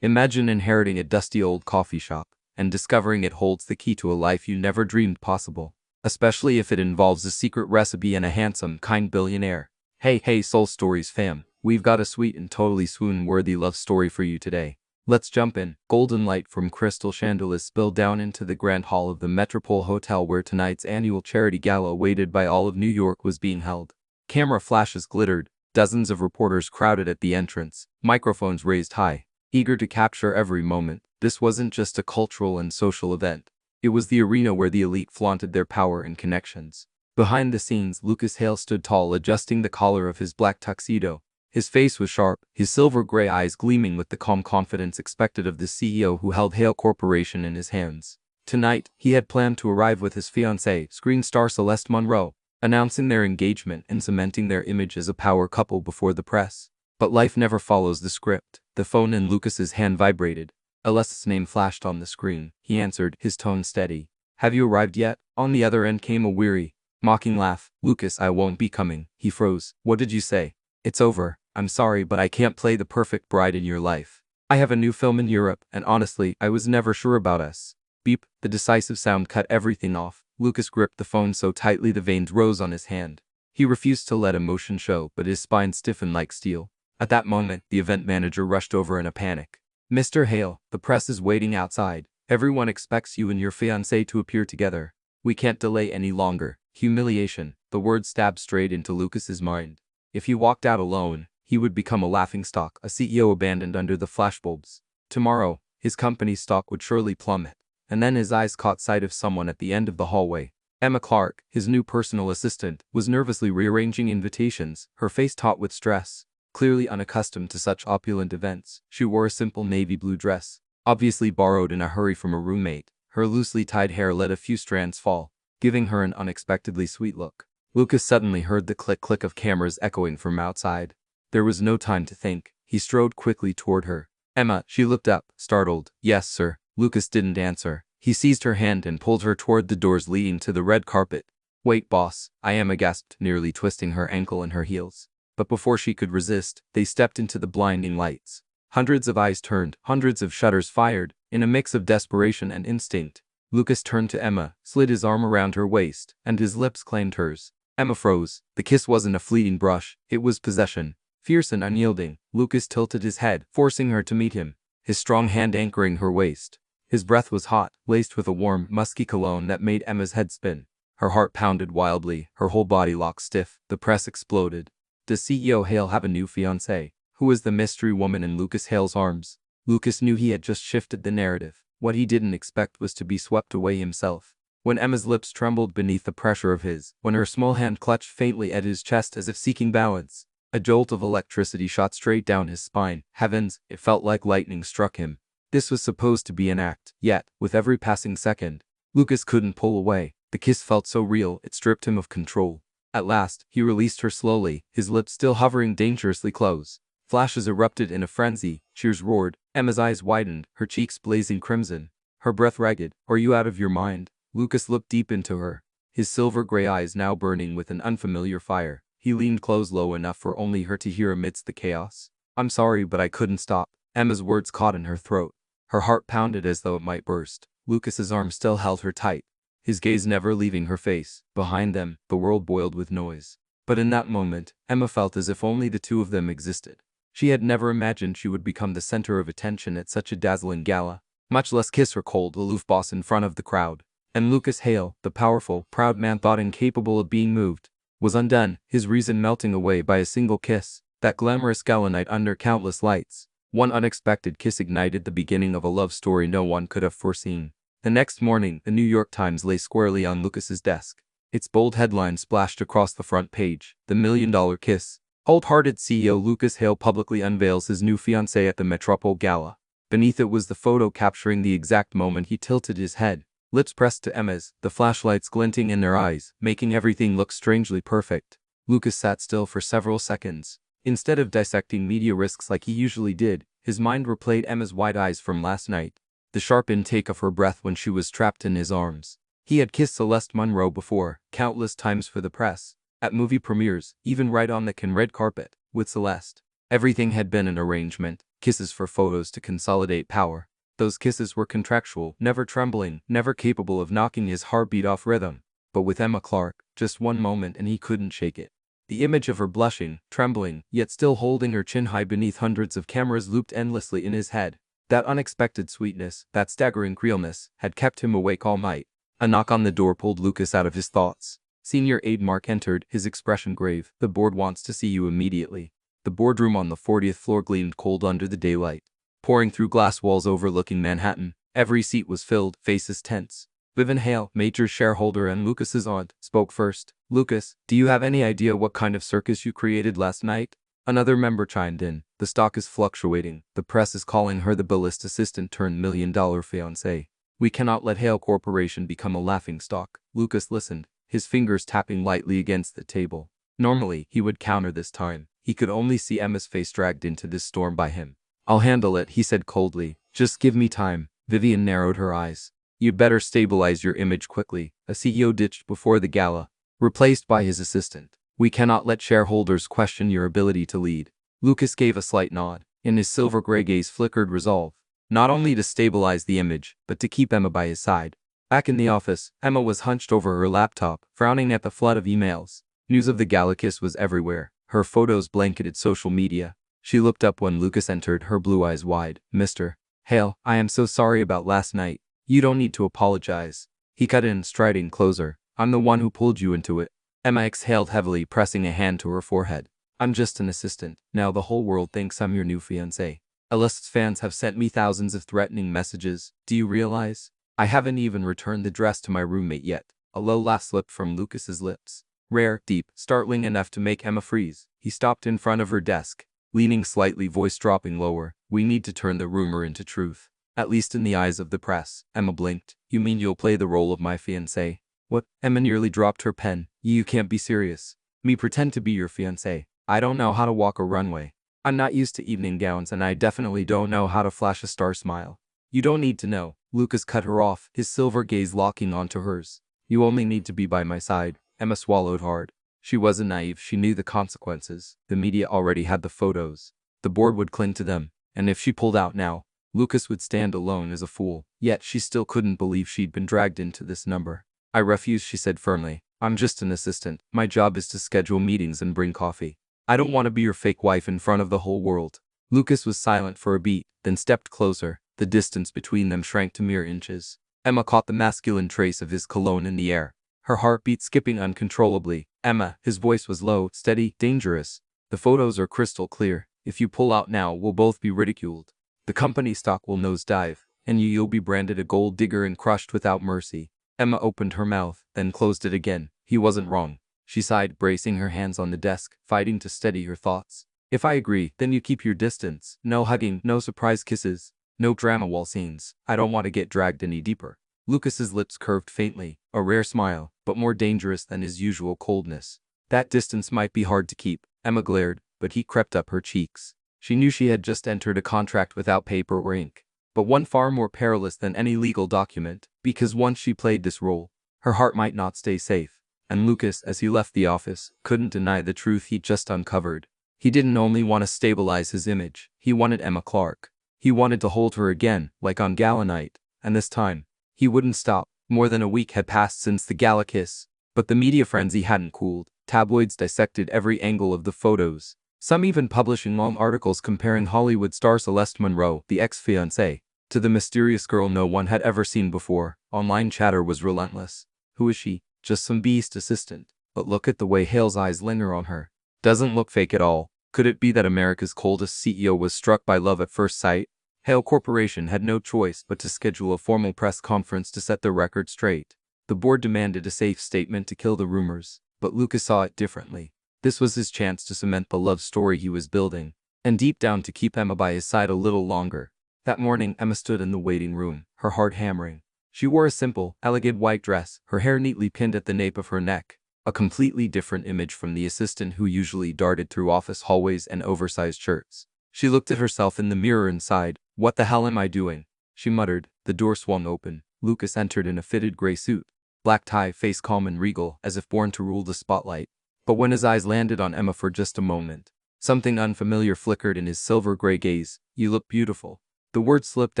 Imagine inheriting a dusty old coffee shop and discovering it holds the key to a life you never dreamed possible, especially if it involves a secret recipe and a handsome, kind billionaire. Hey, Soul Stories fam, we've got a sweet and totally swoon-worthy love story for you today. Let's jump in. Golden light from crystal chandeliers spilled down into the grand hall of the Metropole Hotel where tonight's annual charity gala awaited by all of New York was being held. Camera flashes glittered, dozens of reporters crowded at the entrance, microphones raised high, eager to capture every moment. This wasn't just a cultural and social event. It was the arena where the elite flaunted their power and connections. Behind the scenes, Lucas Hale stood tall, adjusting the collar of his black tuxedo. His face was sharp, his silver-gray eyes gleaming with the calm confidence expected of the CEO who held Hale Corporation in his hands. Tonight, he had planned to arrive with his fiancée, screen star Celeste Monroe, announcing their engagement and cementing their image as a power couple before the press. But life never follows the script. The phone in Lucas's hand vibrated. Celeste's name flashed on the screen. He answered, his tone steady. "Have you arrived yet?" On the other end came a weary, mocking laugh. "Lucas, I won't be coming." He froze. "What did you say?" "It's over. I'm sorry, but I can't play the perfect bride in your life. I have a new film in Europe, and honestly, I was never sure about us." Beep, the decisive sound cut everything off. Lucas gripped the phone so tightly the veins rose on his hand. He refused to let emotion show, but his spine stiffened like steel. At that moment, the event manager rushed over in a panic. "Mr. Hale, the press is waiting outside. Everyone expects you and your fiancée to appear together. We can't delay any longer." Humiliation. The word stabbed straight into Lucas's mind. If he walked out alone, he would become a laughingstock, a CEO abandoned under the flashbulbs. Tomorrow, his company's stock would surely plummet. And then his eyes caught sight of someone at the end of the hallway. Emma Clark, his new personal assistant, was nervously rearranging invitations, her face taut with stress. Clearly unaccustomed to such opulent events, she wore a simple navy blue dress, obviously borrowed in a hurry from a roommate. Her loosely tied hair let a few strands fall, giving her an unexpectedly sweet look. Lucas suddenly heard the click-click of cameras echoing from outside. There was no time to think. He strode quickly toward her. "Emma," she looked up, startled. "Yes, sir." Lucas didn't answer. He seized her hand and pulled her toward the doors leading to the red carpet. "Wait, boss," Emma gasped, nearly twisting her ankle in her heels. But before she could resist, they stepped into the blinding lights. Hundreds of eyes turned, hundreds of shutters fired, in a mix of desperation and instinct. Lucas turned to Emma, slid his arm around her waist, and his lips claimed hers. Emma froze. The kiss wasn't a fleeting brush, it was possession. Fierce and unyielding, Lucas tilted his head, forcing her to meet him, his strong hand anchoring her waist. His breath was hot, laced with a warm, musky cologne that made Emma's head spin. Her heart pounded wildly, her whole body locked stiff. The press exploded. Does CEO Hale have a new fiancée? Who was the mystery woman in Lucas Hale's arms? Lucas knew he had just shifted the narrative. What he didn't expect was to be swept away himself. When Emma's lips trembled beneath the pressure of his, when her small hand clutched faintly at his chest as if seeking balance, a jolt of electricity shot straight down his spine. Heavens, it felt like lightning struck him. This was supposed to be an act, yet, with every passing second, Lucas couldn't pull away. The kiss felt so real, it stripped him of control. At last, he released her slowly, his lips still hovering dangerously close. Flashes erupted in a frenzy, cheers roared, Emma's eyes widened, her cheeks blazing crimson, her breath ragged. "Are you out of your mind?" Lucas looked deep into her, his silver-gray eyes now burning with an unfamiliar fire. He leaned close low enough for only her to hear amidst the chaos. "I'm sorry, but I couldn't stop." Emma's words caught in her throat. Her heart pounded as though it might burst. Lucas's arm still held her tight, his gaze never leaving her face. Behind them, the world boiled with noise. But in that moment, Emma felt as if only the two of them existed. She had never imagined she would become the center of attention at such a dazzling gala, much less kiss her cold, aloof boss in front of the crowd. And Lucas Hale, the powerful, proud man thought incapable of being moved, was undone, his reason melting away by a single kiss. That glamorous gala night under countless lights. One unexpected kiss ignited the beginning of a love story no one could have foreseen. The next morning, the New York Times lay squarely on Lucas's desk. Its bold headline splashed across the front page, "The Million-Dollar Kiss. Cold-hearted CEO Lucas Hale publicly unveils his new fiancée at the Metropole Gala." Beneath it was the photo capturing the exact moment he tilted his head, lips pressed to Emma's, the flashlights glinting in their eyes, making everything look strangely perfect. Lucas sat still for several seconds. Instead of dissecting media risks like he usually did, his mind replayed Emma's wide eyes from last night, the sharp intake of her breath when she was trapped in his arms. He had kissed Celeste Monroe before, countless times for the press, at movie premieres, even right on the red carpet, with Celeste. Everything had been an arrangement. Kisses for photos to consolidate power. Those kisses were contractual, never trembling, never capable of knocking his heartbeat off rhythm. But with Emma Clark, just one moment and he couldn't shake it. The image of her blushing, trembling, yet still holding her chin high beneath hundreds of cameras looped endlessly in his head. That unexpected sweetness, that staggering realness, had kept him awake all night. A knock on the door pulled Lucas out of his thoughts. Senior aide Mark entered, his expression grave. "The board wants to see you immediately." The boardroom on the 40th floor gleamed cold under the daylight. Pouring through glass walls overlooking Manhattan, every seat was filled, faces tense. Vivian Hale, major shareholder and Lucas's aunt, spoke first. "Lucas, do you have any idea what kind of circus you created last night?" Another member chimed in. "The stock is fluctuating. The press is calling her the B-list assistant turned million-dollar fiancé. We cannot let Hale Corporation become a laughingstock." Lucas listened, his fingers tapping lightly against the table. Normally, he would counter this time. He could only see Emma's face dragged into this storm by him. "I'll handle it," he said coldly. "Just give me time." Vivian narrowed her eyes. "You'd better stabilize your image quickly." A CEO ditched before the gala, replaced by his assistant. "We cannot let shareholders question your ability to lead." Lucas gave a slight nod. In his silver-gray gaze flickered resolve. Not only to stabilize the image, but to keep Emma by his side. Back in the office, Emma was hunched over her laptop, frowning at the flood of emails. News of the gala kiss was everywhere. Her photos blanketed social media. She looked up when Lucas entered, her blue eyes wide. "Mr. Hale, I am so sorry about last night." "You don't need to apologize." He cut in, striding closer. "I'm the one who pulled you into it." Emma exhaled heavily, pressing a hand to her forehead. "I'm just an assistant. Now the whole world thinks I'm your new fiancé. Elist's fans have sent me thousands of threatening messages. Do you realize? I haven't even returned the dress to my roommate yet." A low laugh slipped from Lucas's lips. Rare, deep, startling enough to make Emma freeze. He stopped in front of her desk, leaning slightly, voice dropping lower. "We need to turn the rumor into truth. At least in the eyes of the press." Emma blinked. "You mean you'll play the role of my fiancé?" "What?" Emma nearly dropped her pen. "You can't be serious. Me pretend to be your fiancé? I don't know how to walk a runway. I'm not used to evening gowns, and I definitely don't know how to flash a star smile." "You don't need to know." Lucas cut her off, his silver gaze locking onto hers. "You only need to be by my side." Emma swallowed hard. She wasn't naive, she knew the consequences. The media already had the photos. The board would cling to them, and if she pulled out now, Lucas would stand alone as a fool. Yet she still couldn't believe she'd been dragged into this number. "I refuse," she said firmly. "I'm just an assistant. My job is to schedule meetings and bring coffee. I don't want to be your fake wife in front of the whole world." Lucas was silent for a beat, then stepped closer. The distance between them shrank to mere inches. Emma caught the masculine trace of his cologne in the air, her heartbeat skipping uncontrollably. "Emma," his voice was low, steady, dangerous. "The photos are crystal clear. If you pull out now, we'll both be ridiculed. The company stock will nosedive, and you'll be branded a gold digger and crushed without mercy." Emma opened her mouth, then closed it again. He wasn't wrong. She sighed, bracing her hands on the desk, fighting to steady her thoughts. "If I agree, then you keep your distance. No hugging, no surprise kisses, no drama wall scenes. I don't want to get dragged any deeper." Lucas's lips curved faintly, a rare smile, but more dangerous than his usual coldness. "That distance might be hard to keep." Emma glared, but he crept up her cheeks. She knew she had just entered a contract without paper or ink, but one far more perilous than any legal document, because once she played this role, her heart might not stay safe. And Lucas, as he left the office, couldn't deny the truth he'd just uncovered. He didn't only want to stabilize his image, he wanted Emma Clark. He wanted to hold her again, like on gala night, and this time, he wouldn't stop. More than a week had passed since the gala kiss, but the media frenzy hadn't cooled. Tabloids dissected every angle of the photos, some even publishing long articles comparing Hollywood star Celeste Monroe, the ex-fiancée, to the mysterious girl no one had ever seen before. Online chatter was relentless. Who is she? Just some beast assistant. But look at the way Hale's eyes linger on her. Doesn't look fake at all. Could it be that America's coldest CEO was struck by love at first sight? Hale Corporation had no choice but to schedule a formal press conference to set the record straight. The board demanded a safe statement to kill the rumors, but Lucas saw it differently. This was his chance to cement the love story he was building, and deep down to keep Emma by his side a little longer. That morning, Emma stood in the waiting room, her heart hammering. She wore a simple, elegant white dress, her hair neatly pinned at the nape of her neck, a completely different image from the assistant who usually darted through office hallways and oversized shirts. She looked at herself in the mirror and sighed. "What the hell am I doing?" she muttered. The door swung open. Lucas entered in a fitted gray suit, black tie, face calm and regal, as if born to rule the spotlight. But when his eyes landed on Emma for just a moment, Something unfamiliar flickered in his silver-gray gaze. You look beautiful. The words slipped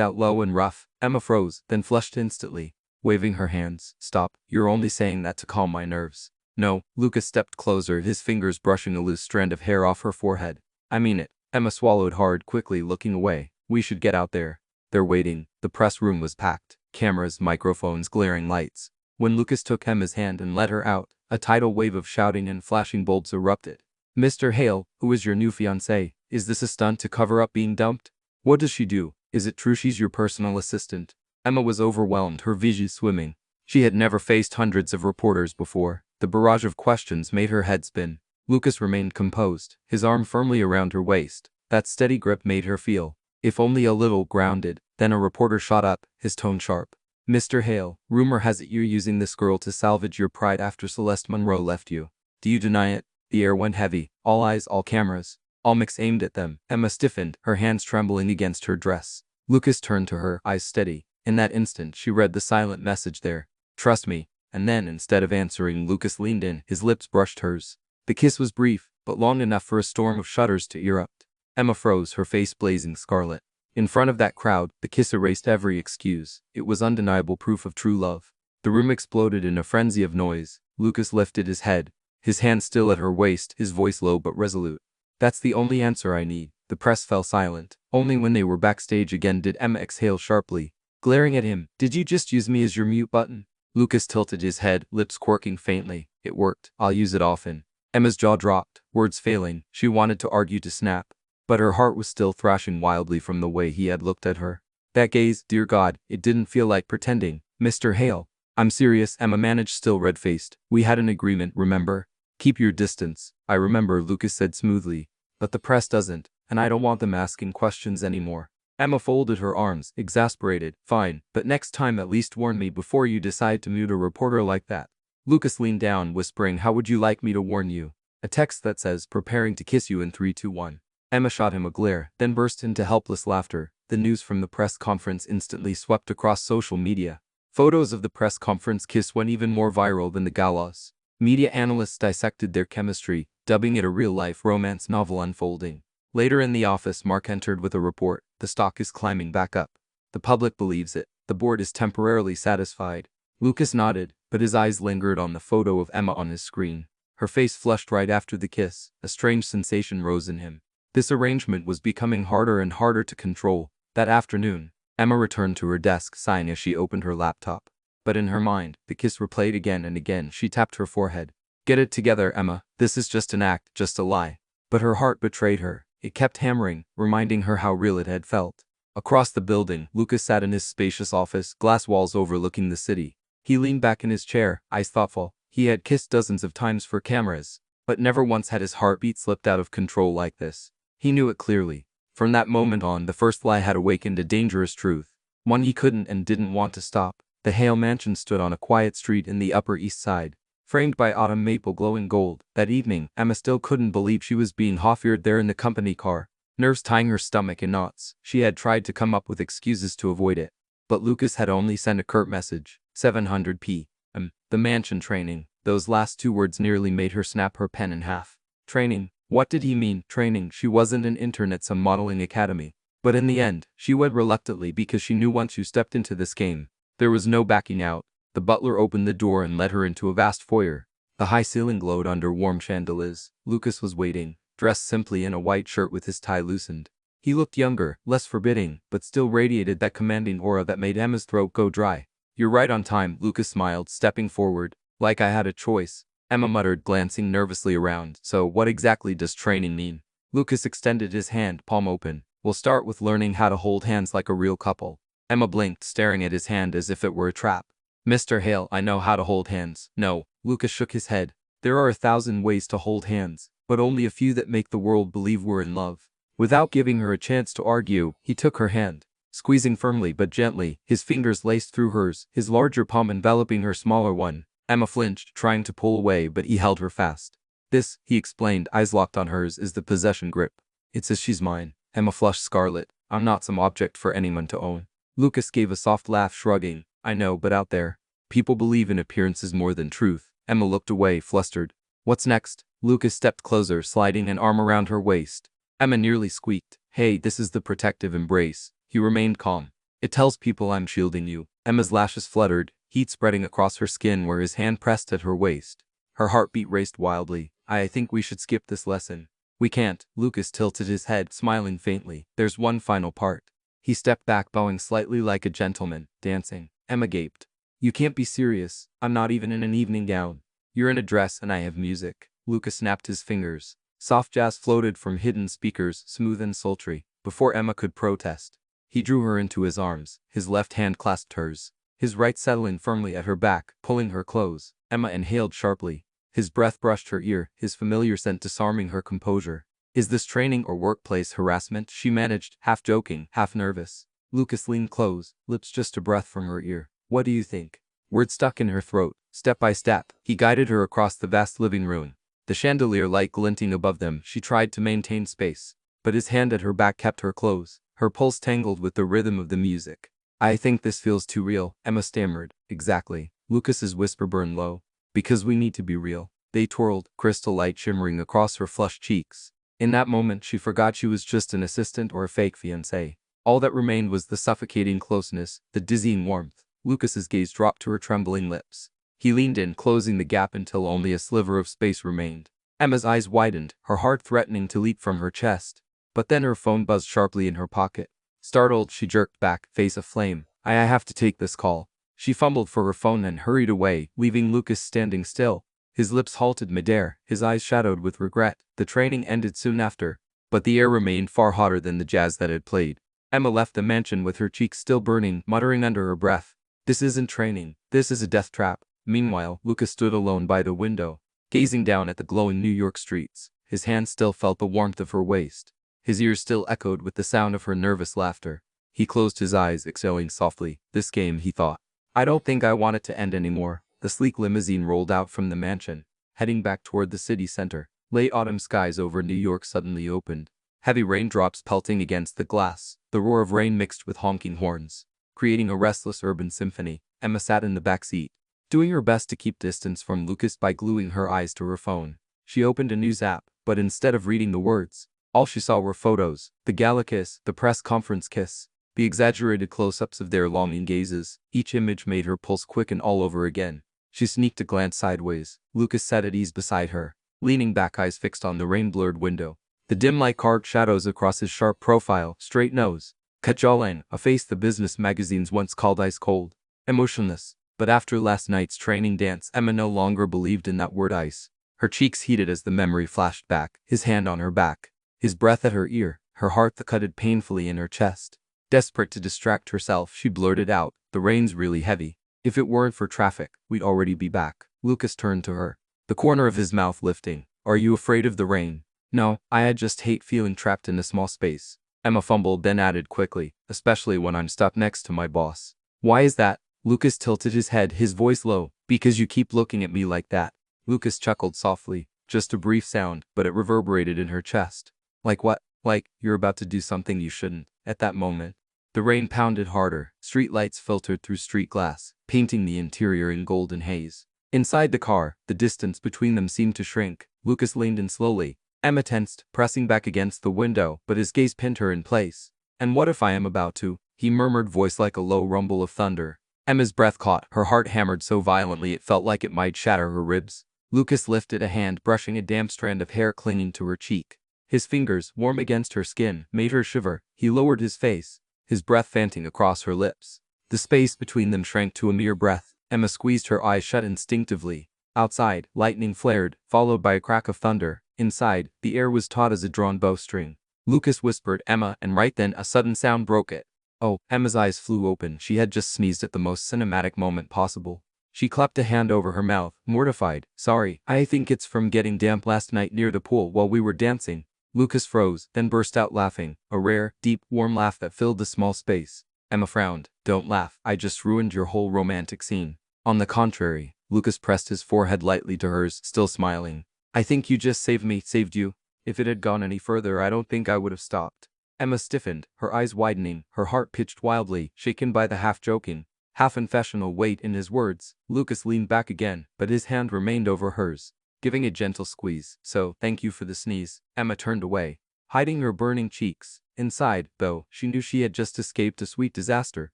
out low and rough. Emma froze, then flushed instantly, waving her hands. Stop, you're only saying that to calm my nerves. No, Lucas stepped closer, his fingers brushing a loose strand of hair off her forehead. I mean it. Emma swallowed hard, quickly looking away. We should get out there. They're waiting. The press room was packed. Cameras, microphones, glaring lights. When Lucas took Emma's hand and led her out, a tidal wave of shouting and flashing bulbs erupted. Mr. Hale, who is your new fiancé? Is this a stunt to cover up being dumped? What does she do? Is it true she's your personal assistant? Emma was overwhelmed, her vision swimming. She had never faced hundreds of reporters before. The barrage of questions made her head spin. Lucas remained composed, his arm firmly around her waist. That steady grip made her feel, if only a little, grounded. Then a reporter shot up, his tone sharp. Mr. Hale, rumor has it you're using this girl to salvage your pride after Celeste Monroe left you. Do you deny it? The air went heavy, all eyes, all cameras, all mix aimed at them. Emma stiffened, her hands trembling against her dress. Lucas turned to her, eyes steady. In that instant, she read the silent message there. Trust me. And then, instead of answering, Lucas leaned in, his lips brushed hers. The kiss was brief, but long enough for a storm of shudders to erupt. Emma froze, her face blazing scarlet. In front of that crowd, the kiss erased every excuse. It was undeniable proof of true love. The room exploded in a frenzy of noise. Lucas lifted his head, his hand still at her waist, his voice low but resolute. That's the only answer I need. The press fell silent. Only when they were backstage again did Emma exhale sharply, glaring at him. Did you just use me as your mute button? Lucas tilted his head, lips quirking faintly. It worked. I'll use it often. Emma's jaw dropped, words failing. She wanted to argue, to snap, but her heart was still thrashing wildly from the way he had looked at her. That gaze, dear God, it didn't feel like pretending. Mr. Hale, I'm serious, Emma managed, still red-faced. We had an agreement, remember? Keep your distance. I remember, Lucas said smoothly. But the press doesn't, and I don't want them asking questions anymore. Emma folded her arms, exasperated. Fine, but next time at least warn me before you decide to mute a reporter like that. Lucas leaned down, whispering, how would you like me to warn you? A text that says, preparing to kiss you in 3, 2, 1. Emma shot him a glare, then burst into helpless laughter. The news from the press conference instantly swept across social media. Photos of the press conference kiss went even more viral than the galas. Media analysts dissected their chemistry, dubbing it a real-life romance novel unfolding. Later in the office, Mark entered with a report. The stock is climbing back up. The public believes it. The board is temporarily satisfied. Lucas nodded, but his eyes lingered on the photo of Emma on his screen. Her face flushed right after the kiss. A strange sensation rose in him. This arrangement was becoming harder and harder to control. That afternoon, Emma returned to her desk, sighing as she opened her laptop. But in her mind, the kiss replayed again and again. She tapped her forehead. Get it together, Emma. This is just an act, just a lie. But her heart betrayed her. It kept hammering, reminding her how real it had felt. Across the building, Lucas sat in his spacious office, glass walls overlooking the city. He leaned back in his chair, eyes thoughtful. He had kissed dozens of times for cameras, but never once had his heartbeat slipped out of control like this. He knew it clearly. From that moment on, the first lie had awakened a dangerous truth, one he couldn't and didn't want to stop. The Hale mansion stood on a quiet street in the Upper East Side, framed by autumn maple glowing gold. That evening, Emma still couldn't believe she was being hovered there in the company car, nerves tying her stomach in knots. She had tried to come up with excuses to avoid it, but Lucas had only sent a curt message, 700 p.m. The mansion training. Those last 2 words nearly made her snap her pen in half. Training. What did he mean, training? She wasn't an intern at some modeling academy. But in the end, she went reluctantly because she knew once you stepped into this game, there was no backing out. The butler opened the door and led her into a vast foyer. The high ceiling glowed under warm chandeliers. Lucas was waiting, dressed simply in a white shirt with his tie loosened. He looked younger, less forbidding, but still radiated that commanding aura that made Emma's throat go dry. You're right on time, Lucas smiled, stepping forward. Like I had a choice. Emma muttered, glancing nervously around. So what exactly does training mean? Lucas extended his hand, palm open. We'll start with learning how to hold hands like a real couple. Emma blinked, staring at his hand as if it were a trap. Mr. Hale, I know how to hold hands. No, Lucas shook his head. There are 1,000 ways to hold hands, but only a few that make the world believe we're in love. Without giving her a chance to argue, he took her hand. Squeezing firmly but gently, his fingers laced through hers, his larger palm enveloping her smaller one. Emma flinched, trying to pull away, but he held her fast. This, he explained, eyes locked on hers, is the possession grip. It says she's mine. Emma flushed scarlet. I'm not some object for anyone to own. Lucas gave a soft laugh, shrugging. I know, but out there, people believe in appearances more than truth. Emma looked away, flustered. What's next? Lucas stepped closer, sliding an arm around her waist. Emma nearly squeaked. Hey, this is the protective embrace. He remained calm. It tells people I'm shielding you. Emma's lashes fluttered, heat spreading across her skin where his hand pressed at her waist. Her heartbeat raced wildly. I think we should skip this lesson. We can't. Lucas tilted his head, smiling faintly. There's one final part. He stepped back, bowing slightly like a gentleman, dancing. Emma gaped. You can't be serious. I'm not even in an evening gown. You're in a dress and I have music. Lucas snapped his fingers. Soft jazz floated from hidden speakers, smooth and sultry. Before Emma could protest, he drew her into his arms. His left hand clasped hers, his right settling firmly at her back, pulling her close. Emma inhaled sharply. His breath brushed her ear, his familiar scent disarming her composure. Is this training or workplace harassment? She managed, half joking, half nervous. Lucas leaned close, lips just a breath from her ear. What do you think? Words stuck in her throat. Step by step, he guided her across the vast living room. The chandelier light glinting above them, she tried to maintain space. But his hand at her back kept her close, her pulse tangled with the rhythm of the music. I think this feels too real, Emma stammered. Exactly. Lucas's whisper burned low. Because we need to be real. They twirled, crystal light shimmering across her flushed cheeks. In that moment, she forgot she was just an assistant or a fake fiancé. All that remained was the suffocating closeness, the dizzying warmth. Lucas's gaze dropped to her trembling lips. He leaned in, closing the gap until only a sliver of space remained. Emma's eyes widened, her heart threatening to leap from her chest. But then her phone buzzed sharply in her pocket. Startled, she jerked back, face aflame. I have to take this call. She fumbled for her phone and hurried away, leaving Lucas standing still. His lips halted midair, his eyes shadowed with regret. The training ended soon after, but the air remained far hotter than the jazz that had played. Emma left the mansion with her cheeks still burning, muttering under her breath. This isn't training. This is a death trap. Meanwhile, Lucas stood alone by the window, gazing down at the glowing New York streets. His hand still felt the warmth of her waist. His ears still echoed with the sound of her nervous laughter. He closed his eyes, exhaling softly. This game, he thought. I don't think I want it to end anymore. The sleek limousine rolled out from the mansion, heading back toward the city center. Late autumn skies over New York suddenly opened. Heavy raindrops pelting against the glass. The roar of rain mixed with honking horns, creating a restless urban symphony. Emma sat in the back seat, doing her best to keep distance from Lucas by gluing her eyes to her phone. She opened a news app, but instead of reading the words, all she saw were photos. The gala kiss, the press conference kiss, the exaggerated close-ups of their longing gazes. Each image made her pulse quicken all over again. She sneaked a glance sideways. Lucas sat at ease beside her, leaning back, eyes fixed on the rain-blurred window. The dim light carved shadows across his sharp profile, straight nose, cut jawline, a face the business magazines once called ice cold, emotionless. But after last night's training dance, Emma no longer believed in that word ice. Her cheeks heated as the memory flashed back, his hand on her back, his breath at her ear, her heart thudded painfully in her chest. Desperate to distract herself, she blurted out, the rain's really heavy. If it weren't for traffic, we'd already be back. Lucas turned to her, the corner of his mouth lifting. Are you afraid of the rain? No, I just hate feeling trapped in a small space. Emma fumbled, then added quickly, especially when I'm stuck next to my boss. Why is that? Lucas tilted his head, his voice low. Because you keep looking at me like that. Lucas chuckled softly, just a brief sound, but it reverberated in her chest. Like what? Like, you're about to do something you shouldn't. At that moment, the rain pounded harder, street lights filtered through street glass, painting the interior in golden haze. Inside the car, the distance between them seemed to shrink. Lucas leaned in slowly. Emma tensed, pressing back against the window, but his gaze pinned her in place. And what if I am about to? He murmured, voice like a low rumble of thunder. Emma's breath caught, her heart hammered so violently it felt like it might shatter her ribs. Lucas lifted a hand, brushing a damp strand of hair clinging to her cheek. His fingers, warm against her skin, made her shiver. He lowered his face, his breath fanting across her lips. The space between them shrank to a mere breath. Emma squeezed her eyes shut instinctively. Outside, lightning flared, followed by a crack of thunder. Inside, the air was taut as a drawn bowstring. Lucas whispered, Emma, and right then a sudden sound broke it. Oh, Emma's eyes flew open. She had just sneezed at the most cinematic moment possible. She clapped a hand over her mouth, mortified. Sorry, I think it's from getting damp last night near the pool while we were dancing. Lucas froze, then burst out laughing, a rare, deep, warm laugh that filled the small space. Emma frowned. Don't laugh, I just ruined your whole romantic scene. On the contrary, Lucas pressed his forehead lightly to hers, still smiling. I think you just saved you. If it had gone any further, I don't think I would have stopped. Emma stiffened, her eyes widening, her heart pitched wildly, shaken by the half-joking, half-confessional weight in his words. Lucas leaned back again, but his hand remained over hers. giving a gentle squeeze. So, thank you for the sneeze. Emma turned away, hiding her burning cheeks. Inside, though, she knew she had just escaped a sweet disaster,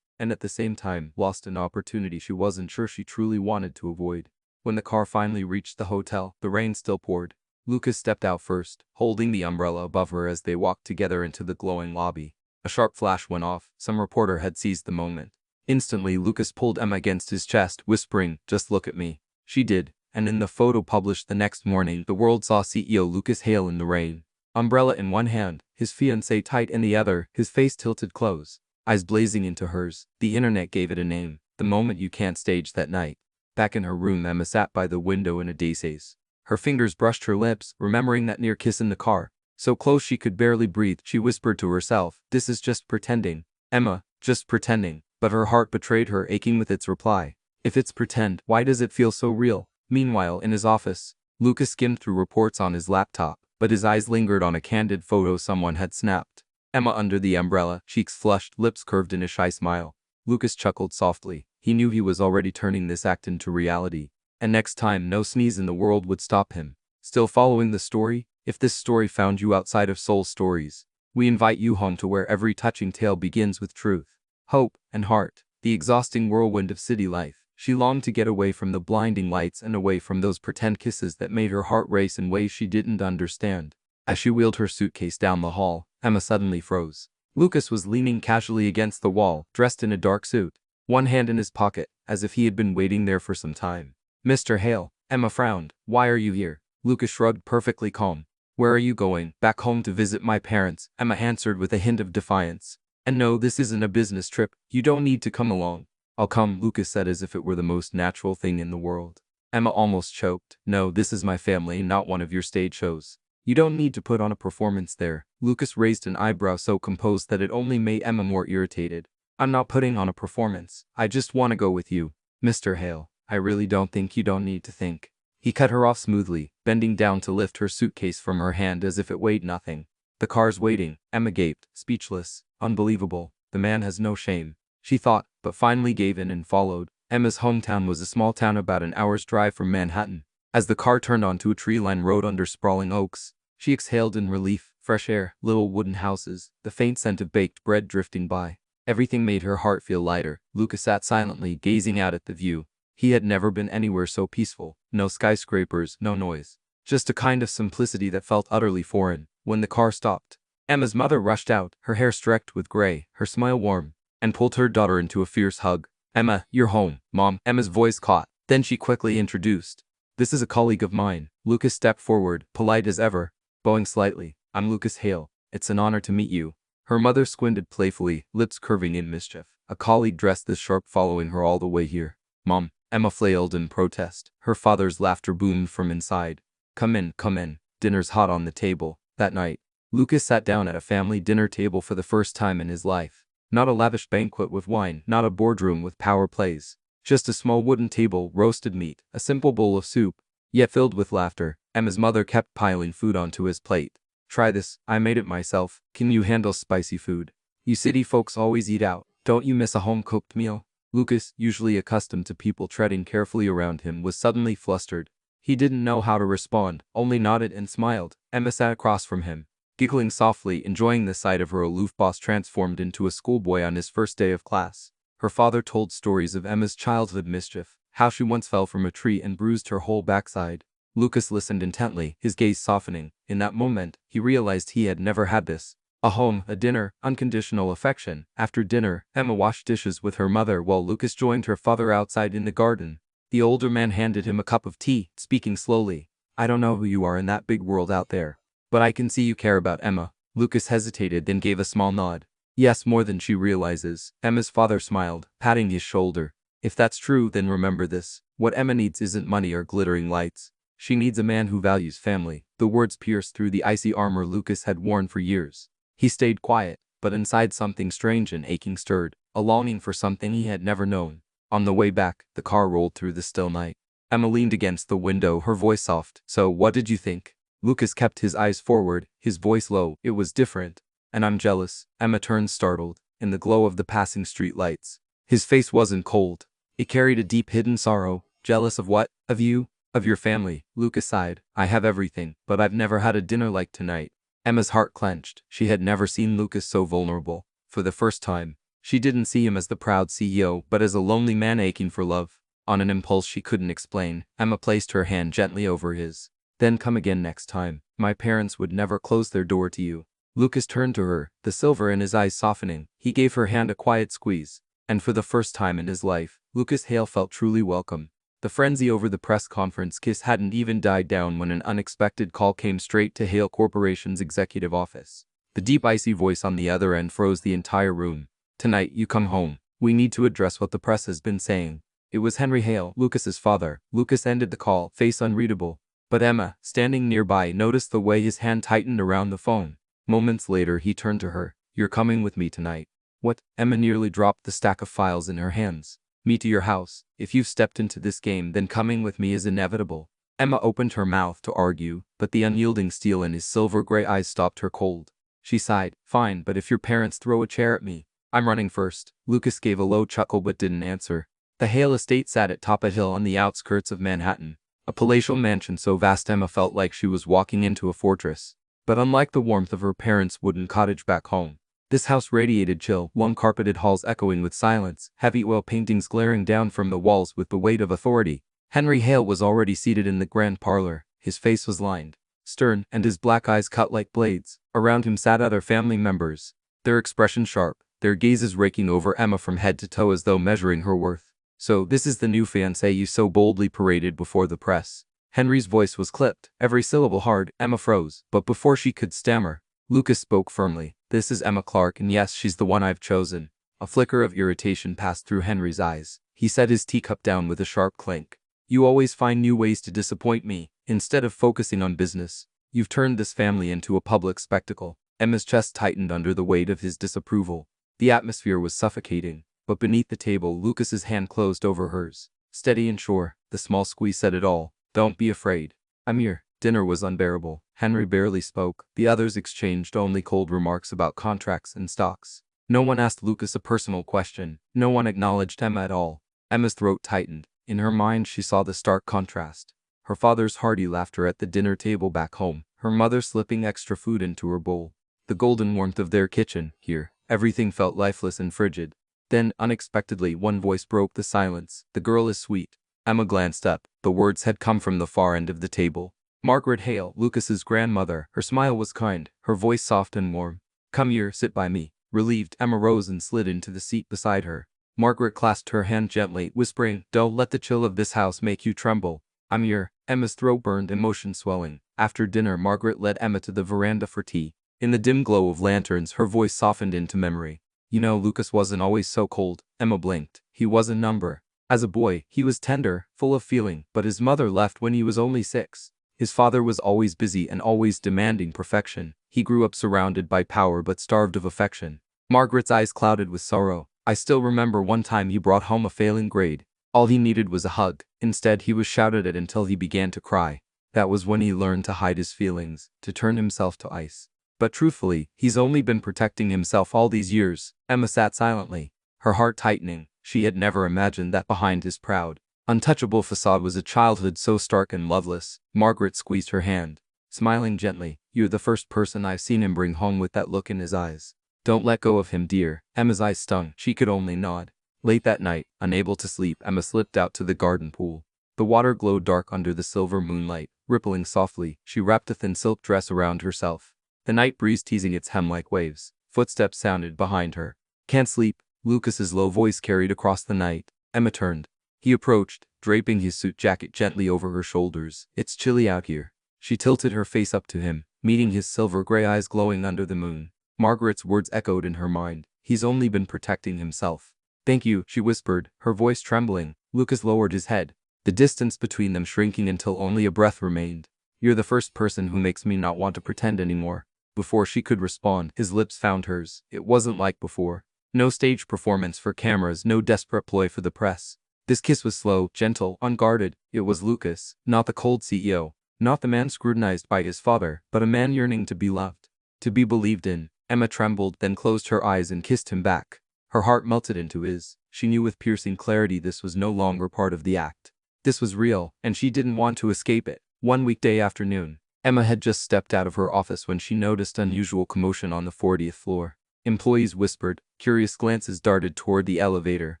and at the same time lost an opportunity she wasn't sure she truly wanted to avoid. When the car finally reached the hotel, the rain still poured. Lucas stepped out first, holding the umbrella above her as they walked together into the glowing lobby. A sharp flash went off. Some reporter had seized the moment. Instantly, Lucas pulled Emma against his chest, whispering, "Just look at me." She did, and in the photo published the next morning, the world saw CEO Lucas Hale in the rain. Umbrella in one hand, his fiancée tight in the other, his face tilted close, eyes blazing into hers. The internet gave it a name: the moment you can't stage that night. Back in her room, Emma sat by the window in a daze. Her fingers brushed her lips, remembering that near kiss in the car. So close she could barely breathe, she whispered to herself, "This is just pretending. Emma, just pretending." But her heart betrayed her, aching with its reply. If it's pretend, why does it feel so real? Meanwhile, in his office, Lucas skimmed through reports on his laptop, but his eyes lingered on a candid photo someone had snapped. Emma under the umbrella, cheeks flushed, lips curved in a shy smile. Lucas chuckled softly. He knew he was already turning this act into reality. And next time, no sneeze in the world would stop him. Still following the story? If this story found you outside of Soul Stories, we invite you home to where every touching tale begins with truth, hope, and heart. The exhausting whirlwind of city life. She longed to get away from the blinding lights and away from those pretend kisses that made her heart race in ways she didn't understand. As she wheeled her suitcase down the hall, Emma suddenly froze. Lucas was leaning casually against the wall, dressed in a dark suit, one hand in his pocket, as if he had been waiting there for some time. "Mr. Hale." Emma frowned. "Why are you here?" Lucas shrugged, perfectly calm. "Where are you going?" "Back home to visit my parents," Emma answered with a hint of defiance. "And no, this isn't a business trip. You don't need to come along." "I'll come," Lucas said as if it were the most natural thing in the world. Emma almost choked. "No, this is my family, not one of your stage shows. You don't need to put on a performance there." Lucas raised an eyebrow so composed that it only made Emma more irritated. "I'm not putting on a performance. I just want to go with you. Mr. Hale, I really don't think you don't need to think." He cut her off smoothly, bending down to lift her suitcase from her hand as if it weighed nothing. "The car's waiting." Emma gaped, speechless. Unbelievable. The man has no shame, she thought, but finally gave in and followed. Emma's hometown was a small town about an hour's drive from Manhattan. As the car turned onto a tree-lined road under sprawling oaks, she exhaled in relief. Fresh air, little wooden houses, the faint scent of baked bread drifting by. Everything made her heart feel lighter. Lucas sat silently, gazing out at the view. He had never been anywhere so peaceful. No skyscrapers, no noise. Just a kind of simplicity that felt utterly foreign. When the car stopped, Emma's mother rushed out, her hair streaked with gray, her smile warm, and pulled her daughter into a fierce hug. "Emma, you're home, Mom." Emma's voice caught. Then she quickly introduced, "This is a colleague of mine." Lucas stepped forward, polite as ever, bowing slightly. "I'm Lucas Hale. It's an honor to meet you." Her mother squinted playfully, lips curving in mischief. "A colleague dressed this sharp following her all the way here." "Mom." Emma flailed in protest. Her father's laughter boomed from inside. Come in, come in. Dinner's hot on the table." That night, Lucas sat down at a family dinner table for the first time in his life. Not a lavish banquet with wine, not a boardroom with power plays. Just a small wooden table, roasted meat, a simple bowl of soup, yet filled with laughter. Emma's mother kept piling food onto his plate. "Try this, I made it myself. Can you handle spicy food? You city folks always eat out. Don't you miss a home-cooked meal?" Lucas, usually accustomed to people treading carefully around him, was suddenly flustered. He didn't know how to respond, only nodded and smiled. Emma sat across from him, giggling softly, enjoying the sight of her aloof boss transformed into a schoolboy on his first day of class. Her father told stories of Emma's childhood mischief, how she once fell from a tree and bruised her whole backside. Lucas listened intently, his gaze softening. In that moment, he realized he had never had this. A home, a dinner, unconditional affection. After dinner, Emma washed dishes with her mother while Lucas joined her father outside in the garden. The older man handed him a cup of tea, speaking slowly. "I don't know who you are in that big world out there, but I can see you care about Emma." Lucas hesitated, then gave a small nod. "Yes, more than she realizes." Emma's father smiled, patting his shoulder. "If that's true, then remember this. What Emma needs isn't money or glittering lights. She needs a man who values family." The words pierced through the icy armor Lucas had worn for years. He stayed quiet, but inside something strange and aching stirred, a longing for something he had never known. On the way back, the car rolled through the still night. Emma leaned against the window, her voice soft. "So, what did you think?" Lucas kept his eyes forward, his voice low. "It was different. And I'm jealous." Emma turned startled, in the glow of the passing street lights. His face wasn't cold. It carried a deep hidden sorrow. "Jealous of what?" "Of you. Of your family, Lucas sighed. I have everything, but I've never had a dinner like tonight. Emma's heart clenched. She had never seen Lucas so vulnerable. For the first time, she didn't see him as the proud CEO, but as a lonely man aching for love. On an impulse she couldn't explain, Emma placed her hand gently over his. Then come again next time. My parents would never close their door to you. Lucas turned to her, the silver in his eyes softening. He gave her hand a quiet squeeze. And for the first time in his life, Lucas Hale felt truly welcome. The frenzy over the press conference kiss hadn't even died down when an unexpected call came straight to Hale Corporation's executive office. The deep icy voice on the other end froze the entire room. Tonight you come home. We need to address what the press has been saying. It was Henry Hale, Lucas's father. Lucas ended the call, face unreadable. But Emma, standing nearby, noticed the way his hand tightened around the phone. Moments later he turned to her. You're coming with me tonight. What? Emma nearly dropped the stack of files in her hands. Me to your house. If you've stepped into this game, then coming with me is inevitable. Emma opened her mouth to argue, but the unyielding steel in his silver-gray eyes stopped her cold. She sighed. Fine, but if your parents throw a chair at me, I'm running first. Lucas gave a low chuckle but didn't answer. The Hale estate sat atop a hill on the outskirts of Manhattan. A palatial mansion so vast Emma felt like she was walking into a fortress. But unlike the warmth of her parents' wooden cottage back home, this house radiated chill, one-carpeted halls echoing with silence, heavy oil paintings glaring down from the walls with the weight of authority. Henry Hale was already seated in the grand parlor. His face was lined, stern, and his black eyes cut like blades. Around him sat other family members, their expressions sharp, their gazes raking over Emma from head to toe as though measuring her worth. So this is the new fiancée you so boldly paraded before the press. Henry's voice was clipped, every syllable hard. Emma froze, but before she could stammer, Lucas spoke firmly. This is Emma Clark, and yes, she's the one I've chosen. A flicker of irritation passed through Henry's eyes. He set his teacup down with a sharp clink. You always find new ways to disappoint me. Instead of focusing on business, you've turned this family into a public spectacle. Emma's chest tightened under the weight of his disapproval. The atmosphere was suffocating, but beneath the table, Lucas's hand closed over hers. Steady and sure, the small squeeze said it all. Don't be afraid. I'm here. Dinner was unbearable. Henry barely spoke. The others exchanged only cold remarks about contracts and stocks. No one asked Lucas a personal question. No one acknowledged Emma at all. Emma's throat tightened. In her mind she saw the stark contrast. Her father's hearty laughter at the dinner table back home. Her mother slipping extra food into her bowl. The golden warmth of their kitchen. Here, everything felt lifeless and frigid. Then, unexpectedly, one voice broke the silence. The girl is sweet. Emma glanced up. The words had come from the far end of the table. Margaret Hale, Lucas's grandmother. Her smile was kind, her voice soft and warm. Come here, sit by me. Relieved, Emma rose and slid into the seat beside her. Margaret clasped her hand gently, whispering, Don't let the chill of this house make you tremble. I'm here. Emma's throat burned, emotion swelling. After dinner, Margaret led Emma to the veranda for tea. In the dim glow of lanterns, her voice softened into memory. You know, Lucas wasn't always so cold. Emma blinked. He was a number. As a boy, he was tender, full of feeling, but his mother left when he was only 6. His father was always busy and always demanding perfection. He grew up surrounded by power but starved of affection. Margaret's eyes clouded with sorrow. I still remember one time he brought home a failing grade. All he needed was a hug. Instead, he was shouted at until he began to cry. That was when he learned to hide his feelings, to turn himself to ice. But truthfully, he's only been protecting himself all these years. Emma sat silently, her heart tightening. She had never imagined that behind his proud, untouchable facade was a childhood so stark and loveless. Margaret squeezed her hand, smiling gently. You're the first person I've seen him bring home with that look in his eyes. Don't let go of him, dear. Emma's eyes stung. She could only nod. Late that night, unable to sleep, Emma slipped out to the garden pool. The water glowed dark under the silver moonlight, rippling softly. She wrapped a thin silk dress around herself, the night breeze teasing its hem like waves. Footsteps sounded behind her. Can't sleep, Lucas's low voice carried across the night. Emma turned. He approached, draping his suit jacket gently over her shoulders. It's chilly out here. She tilted her face up to him, meeting his silver-gray eyes glowing under the moon. Margaret's words echoed in her mind. He's only been protecting himself. Thank you, she whispered, her voice trembling. Lucas lowered his head, the distance between them shrinking until only a breath remained. You're the first person who makes me not want to pretend anymore. Before she could respond, his lips found hers. It wasn't like before. No stage performance for cameras, no desperate ploy for the press. This kiss was slow, gentle, unguarded. It was Lucas, not the cold CEO, not the man scrutinized by his father, but a man yearning to be loved, to be believed in. Emma trembled, then closed her eyes and kissed him back. Her heart melted into his. She knew with piercing clarity this was no longer part of the act. This was real, and she didn't want to escape it. One weekday afternoon, Emma had just stepped out of her office when she noticed unusual commotion on the 40th floor. Employees whispered, curious glances darted toward the elevator.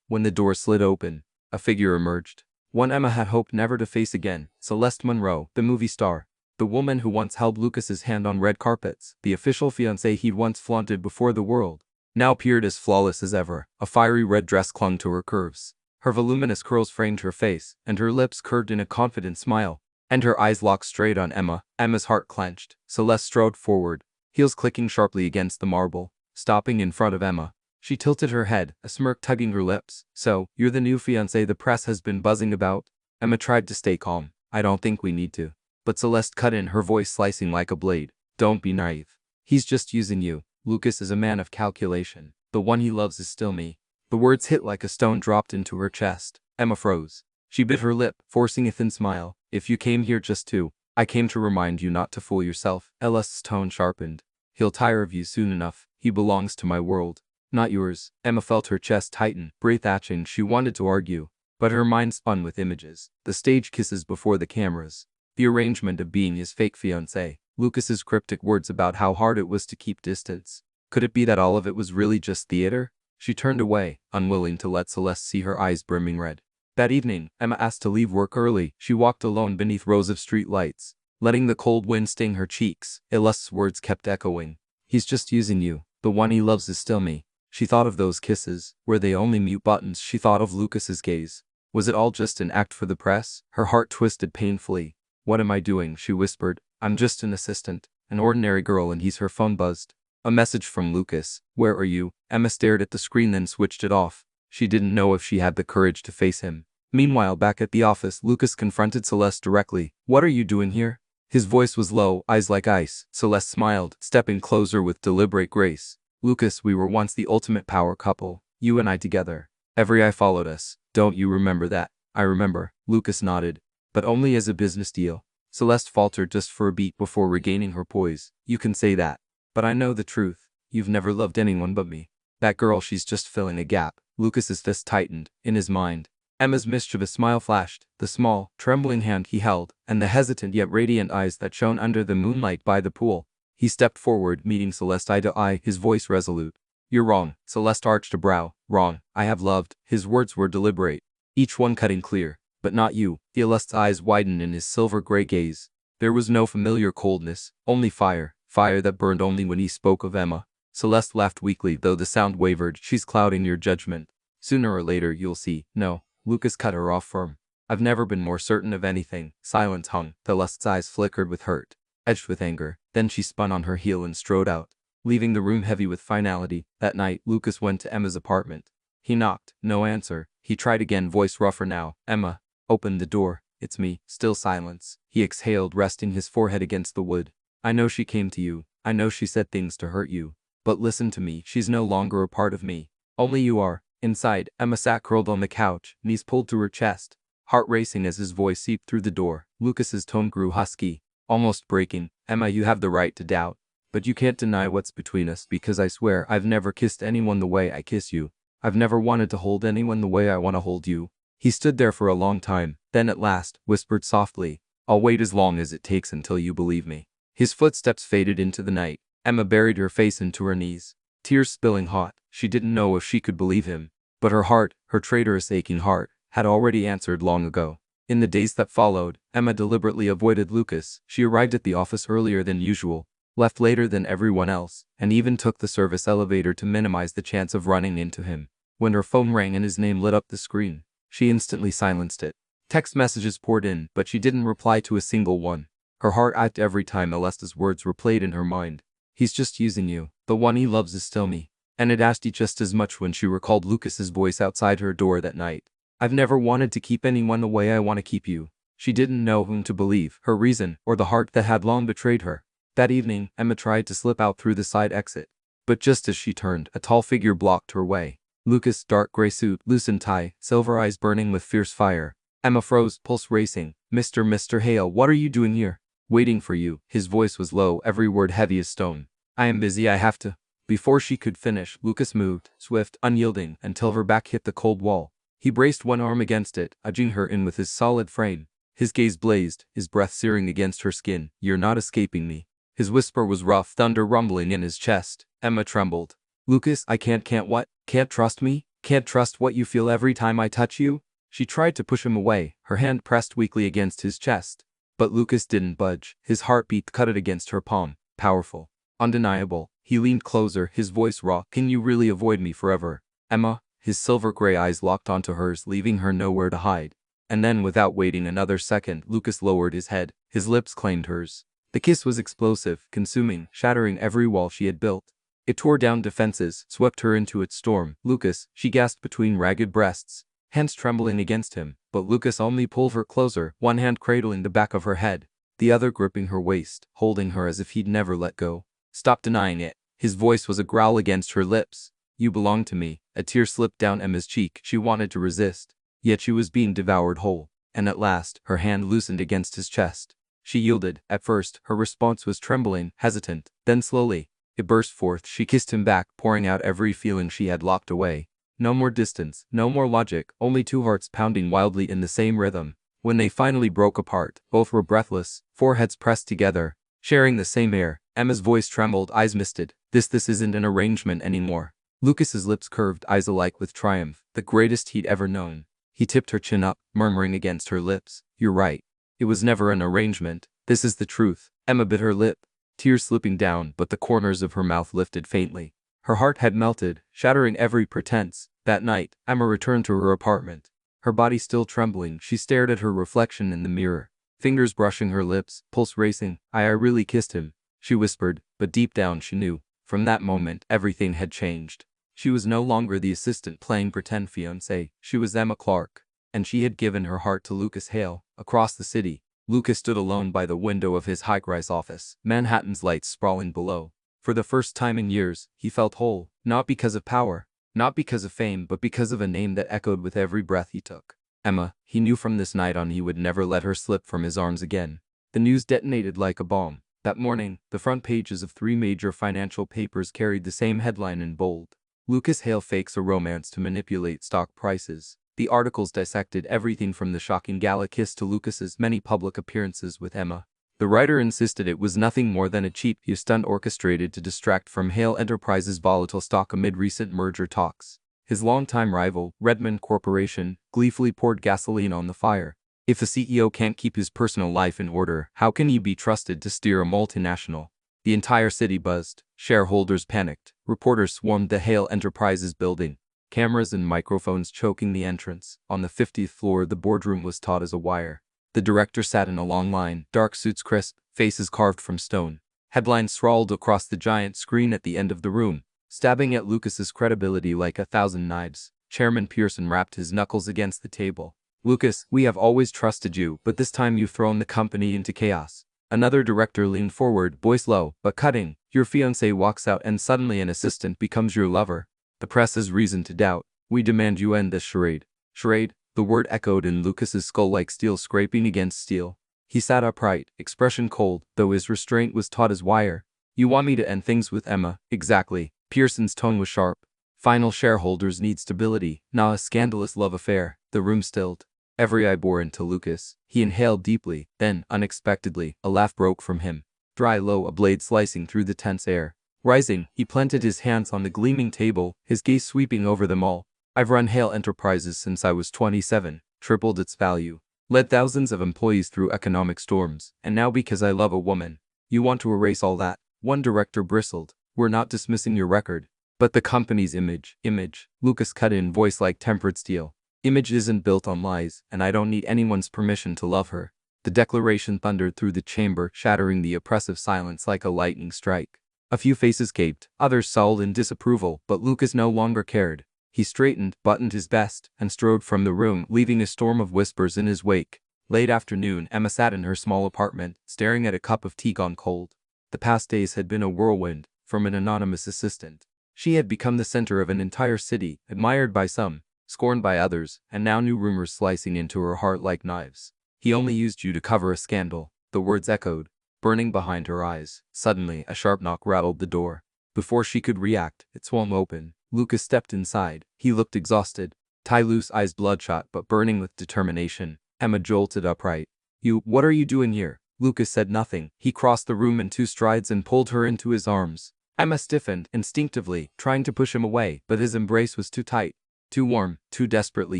When the door slid open, a figure emerged. One Emma had hoped never to face again, Celeste Monroe, the movie star. The woman who once held Lucas's hand on red carpets, the official fiancée he'd once flaunted before the world, now appeared as flawless as ever. A fiery red dress clung to her curves. Her voluminous curls framed her face, and her lips curved in a confident smile, and her eyes locked straight on Emma. Emma's heart clenched. Celeste strode forward, heels clicking sharply against the marble, stopping in front of Emma. She tilted her head, a smirk tugging her lips. So, you're the new fiancé the press has been buzzing about? Emma tried to stay calm. I don't think we need to. But Celeste cut in, her voice slicing like a blade. Don't be naive. He's just using you. Lucas is a man of calculation. The one he loves is still me. The words hit like a stone dropped into her chest. Emma froze. She bit her lip, forcing a thin smile. If you came here just to, I came to remind you not to fool yourself. Celeste's tone sharpened. He'll tire of you soon enough. He belongs to my world, not yours. Emma felt her chest tighten, breath catching. She wanted to argue, but her mind spun with images. The stage kisses before the cameras. The arrangement of being his fake fiancé. Lucas's cryptic words about how hard it was to keep distance. Could it be that all of it was really just theater? She turned away, unwilling to let Celeste see her eyes brimming red. That evening, Emma asked to leave work early. She walked alone beneath rows of street lights, letting the cold wind sting her cheeks. Celeste's words kept echoing. He's just using you. The one he loves is still me. She thought of those kisses. Were they only mute buttons? She thought of Lucas's gaze. Was it all just an act for the press? Her heart twisted painfully. What am I doing? She whispered. I'm just an assistant, an ordinary girl, and her phone buzzed. A message from Lucas. Where are you? Emma stared at the screen then switched it off. She didn't know if she had the courage to face him. Meanwhile, back at the office, Lucas confronted Celeste directly. What are you doing here? His voice was low, eyes like ice. Celeste smiled, stepping closer with deliberate grace. Lucas, we were once the ultimate power couple, you and I together. Every eye followed us. Don't you remember that? I remember. Lucas nodded. But only as a business deal. Celeste faltered just for a beat before regaining her poise. You can say that. But I know the truth. You've never loved anyone but me. That girl, she's just filling a gap. Lucas's fist tightened, in his mind. Emma's mischievous smile flashed, the small, trembling hand he held, and the hesitant yet radiant eyes that shone under the moonlight by the pool. He stepped forward, meeting Celeste eye to eye, his voice resolute. You're wrong. Celeste arched a brow. Wrong. I have loved. His words were deliberate, each one cutting clear. But not you. Celeste's eyes widened in his silver-gray gaze. There was no familiar coldness, only fire. Fire that burned only when he spoke of Emma. Celeste laughed weakly, though the sound wavered. She's clouding your judgment. Sooner or later you'll see. No. Lucas cut her off firm. I've never been more certain of anything. Silence hung. Celeste's eyes flickered with hurt, edged with anger. Then she spun on her heel and strode out, leaving the room heavy with finality. That night, Lucas went to Emma's apartment. He knocked. No answer. He tried again, voice rougher now. Emma. Open the door. It's me. Still silence. He exhaled, resting his forehead against the wood. I know she came to you. I know she said things to hurt you. But listen to me. She's no longer a part of me. Only you are. Inside, Emma sat curled on the couch, knees pulled to her chest, heart racing as his voice seeped through the door. Lucas's tone grew husky, almost breaking. Emma, you have the right to doubt, but you can't deny what's between us, because I swear I've never kissed anyone the way I kiss you. I've never wanted to hold anyone the way I want to hold you. He stood there for a long time, then at last, whispered softly, I'll wait as long as it takes until you believe me. His footsteps faded into the night. Emma buried her face into her knees, tears spilling hot. She didn't know if she could believe him, but her heart, her traitorous aching heart, had already answered long ago. In the days that followed, Emma deliberately avoided Lucas. She arrived at the office earlier than usual, left later than everyone else, and even took the service elevator to minimize the chance of running into him. When her phone rang and his name lit up the screen, she instantly silenced it. Text messages poured in, but she didn't reply to a single one. Her heart ached every time Celeste's words replayed in her mind. He's just using you. The one he loves is still me. And it asked just as much when she recalled Lucas's voice outside her door that night. I've never wanted to keep anyone the way I want to keep you. She didn't know whom to believe, her reason, or the heart that had long betrayed her. That evening, Emma tried to slip out through the side exit. But just as she turned, a tall figure blocked her way. Lucas, dark gray suit, loosened tie, silver eyes burning with fierce fire. Emma froze, pulse racing. Mr. Hale, what are you doing here? Waiting for you. His voice was low, every word heavy as stone. I am busy, I have to. Before she could finish, Lucas moved, swift, unyielding, until her back hit the cold wall. He braced one arm against it, edging her in with his solid frame. His gaze blazed, his breath searing against her skin. "You're not escaping me." His whisper was rough, thunder rumbling in his chest. Emma trembled. "Lucas, I can't what? Can't trust me? Can't trust what you feel every time I touch you?" She tried to push him away, her hand pressed weakly against his chest. But Lucas didn't budge. His heartbeat thudded against her palm. Powerful. Undeniable. He leaned closer, his voice raw. "Can you really avoid me forever, Emma?" His silver gray eyes locked onto hers, leaving her nowhere to hide. And then, without waiting another second, Lucas lowered his head. His lips claimed hers. The kiss was explosive, consuming, shattering every wall she had built. It tore down defenses, swept her into its storm. "Lucas," she gasped between ragged breasts, hands trembling against him. But Lucas only pulled her closer, one hand cradling the back of her head, the other gripping her waist, holding her as if he'd never let go. "Stop denying it." His voice was a growl against her lips. "You belong to me." A tear slipped down Emma's cheek. She wanted to resist, yet she was being devoured whole. And at last, her hand loosened against his chest. She yielded. At first, her response was trembling, hesitant. Then slowly, it burst forth. She kissed him back, pouring out every feeling she had locked away. No more distance, no more logic, only two hearts pounding wildly in the same rhythm. When they finally broke apart, both were breathless, foreheads pressed together, sharing the same air. Emma's voice trembled, eyes misted. This isn't an arrangement anymore." Lucas's lips curved, eyes alike with triumph, the greatest he'd ever known. He tipped her chin up, murmuring against her lips, "You're right. It was never an arrangement. This is the truth." Emma bit her lip, tears slipping down, but the corners of her mouth lifted faintly. Her heart had melted, shattering every pretense. That night, Emma returned to her apartment. Her body still trembling, she stared at her reflection in the mirror, fingers brushing her lips, pulse racing. I really kissed him," she whispered, but deep down she knew. From that moment, everything had changed. She was no longer the assistant playing pretend fiancé. She was Emma Clark, and she had given her heart to Lucas Hale. Across the city, Lucas stood alone by the window of his high-rise office, Manhattan's lights sprawling below. For the first time in years, he felt whole, not because of power, not because of fame, but because of a name that echoed with every breath he took. Emma. He knew from this night on he would never let her slip from his arms again. The news detonated like a bomb. That morning, the front pages of 3 major financial papers carried the same headline in bold. "Lucas Hale fakes a romance to manipulate stock prices." The articles dissected everything from the shocking gala kiss to Lucas's many public appearances with Emma. The writer insisted it was nothing more than a cheap stunt orchestrated to distract from Hale Enterprises' volatile stock amid recent merger talks. His longtime rival, Redmond Corporation, gleefully poured gasoline on the fire. If a CEO can't keep his personal life in order, how can he be trusted to steer a multinational? The entire city buzzed. Shareholders panicked. Reporters swarmed the Hale Enterprises building, cameras and microphones choking the entrance. On the 50th floor, the boardroom was taut as a wire. The director sat in a long line, dark suits crisp, faces carved from stone. Headlines sprawled across the giant screen at the end of the room, stabbing at Lucas's credibility like 1,000 knives. Chairman Pearson rapped his knuckles against the table. "Lucas, we have always trusted you, but this time you've thrown the company into chaos." Another director leaned forward, voice low, but cutting. "Your fiancé walks out and suddenly an assistant becomes your lover. The press has reason to doubt. We demand you end this charade." Charade? The word echoed in Lucas's skull like steel scraping against steel. He sat upright, expression cold, though his restraint was taut as wire. "You want me to end things with Emma?" "Exactly." Pearson's tone was sharp. "Final shareholders need stability, not a scandalous love affair." The room stilled. Every eye bore into Lucas. He inhaled deeply, then, unexpectedly, a laugh broke from him. Dry, low, a blade slicing through the tense air. Rising, he planted his hands on the gleaming table, his gaze sweeping over them all. "I've run Hale Enterprises since I was 27, tripled its value, led thousands of employees through economic storms, and now because I love a woman, you want to erase all that?" One director bristled. "We're not dismissing your record, but the company's image." "Image," Lucas cut in, voice like tempered steel. "Image isn't built on lies, and I don't need anyone's permission to love her." The declaration thundered through the chamber, shattering the oppressive silence like a lightning strike. A few faces gaped, others sulked in disapproval, but Lucas no longer cared. He straightened, buttoned his vest, and strode from the room, leaving a storm of whispers in his wake. Late afternoon, Emma sat in her small apartment, staring at a cup of tea gone cold. The past days had been a whirlwind. From an anonymous assistant, she had become the center of an entire city, admired by some, scorned by others, and now new rumors slicing into her heart like knives. "He only used you to cover a scandal." The words echoed, burning behind her eyes. Suddenly, a sharp knock rattled the door. Before she could react, it swung open. Lucas stepped inside. He looked exhausted, Ty Lu's eyes bloodshot but burning with determination. Emma jolted upright. What are you doing here? Lucas said nothing. He crossed the room in 2 strides and pulled her into his arms. Emma stiffened, instinctively, trying to push him away, but his embrace was too tight, too warm, too desperately